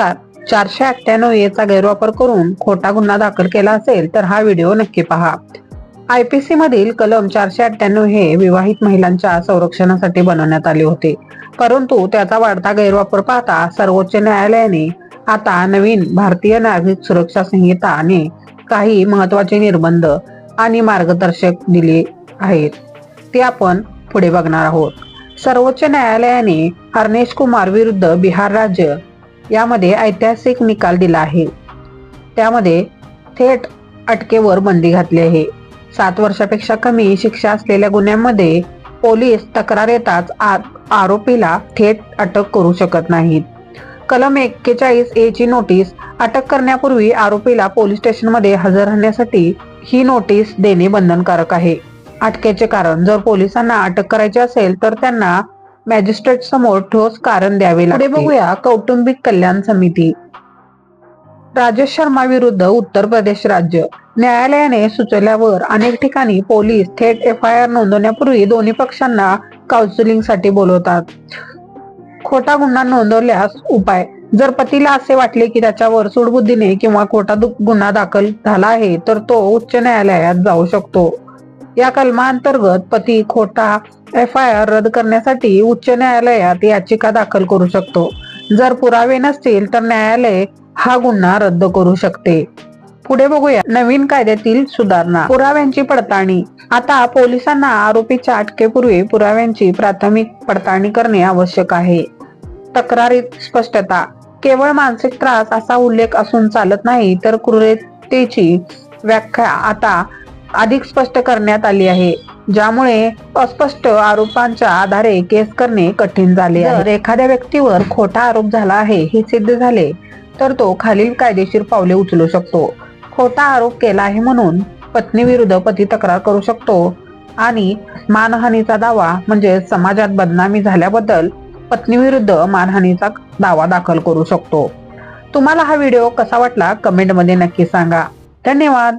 नमस्कार. 498 ए चा गैरवापर करून खोटा गुन्हा दाखल केला असेल तर हा व्हिडिओ नक्की पहा. IPC मधील कलम 498 हे विवाहित महिलांच्या संरक्षणासाठी बनवण्यात आले होते, परंतु त्याचा वाढता गैरवापर पाहता सर्वोच्च न्यायालयाने आता नवीन भारतीय नागरिक सुरक्षा संहिताने काही महत्त्वाचे निर्बंध आणि मार्गदर्शक दिले आहेत. ते आपण पुढे बघणार आहोत. सर्वोच्च न्यायालयाने हर्नेश कुमार विरुद्ध बिहार राज्य यामध्ये ऐतिहासिक निकाल दिला आहे. त्यामध्ये थेट अटकेवर बंदी घातली आहे. 7 वर्षापेक्षा कमी शिक्षा असलेल्या गुन्ह्यांमध्ये पोलीस तक्रार येताच आरोपीला थेट अटक करू शकत नाहीत. कलम 41 ए ची नोटीस अटक करण्यापूर्वी आरोपीला पोलीस स्टेशनमध्ये हजर राहण्यासाठी ही नोटीस देणे बंधनकारक आहे. अटकेचे कारण: जर पोलिसांना अटक करायची असेल तर त्यांना मॅजिस्ट्रेट समोर ठोस कारण द्यावे लागते. पुढे बघूया कौटुंबिक कल्याण समिती. राजेश शर्मा विरुद्ध उत्तर प्रदेश राज्य. न्यायालयाने सुचवल्यावर अनेक ठिकाणी पोलीस थेट FIR नोंदवण्यापूर्वी दोन्ही पक्षांना काउन्सिलिंगसाठी बोलवतात. खोटा गुन्हा नोंदवल्यास उपाय: जर पतीला असे वाटले की त्याच्यावर सूडबुद्धीने किंवा खोटा गुन्हा दाखल झाला आहे तर तो उच्च न्यायालयात जाऊ शकतो. या कलमांतर्गत पती खोटा FIR रद्द करण्यासाठी उच्च न्यायालयात याचिका दाखल करू शकतो. जर पुरावे नसतील तर न्यायालय हा गुन्हा रद्द करू शकते. पुढे बघूया नवीन कायद्यातील सुधारणा. पुराव्यांची पडताळणी. आता पोलिसांना आरोपीच्या अटकेपूर्वी पुराव्यांची प्राथमिक पडताळणी करणे आवश्यक आहे. तक्रारीत स्पष्टता. केवळ मानसिक त्रास असा उल्लेख असून चालत नाही, तर क्रूरतेची व्याख्या आता अधिक स्पष्ट करण्यात आली आहे, ज्यामुळे अस्पष्ट आरोपांच्या आधारे केस करणे कठीण झाले आहे. जर एखाद्या व्यक्तीवर खोटा आरोप झाला आहे हे सिद्ध झाले तर तो खालील कायदेशीर पावले उचलू शकतो. खोटा आरोप केला आहे म्हणून पत्नी विरुद्ध पती तक्रार करू शकतो आणि मानहानीचा दावा म्हणजे समाजात बदनामी झाल्याबद्दल पत्नी विरुद्ध मानहानीचा दावा दाखल करू शकतो. तुम्हाला हा व्हिडिओ कसा वाटला कमेंट मध्ये नक्की सांगा. धन्यवाद.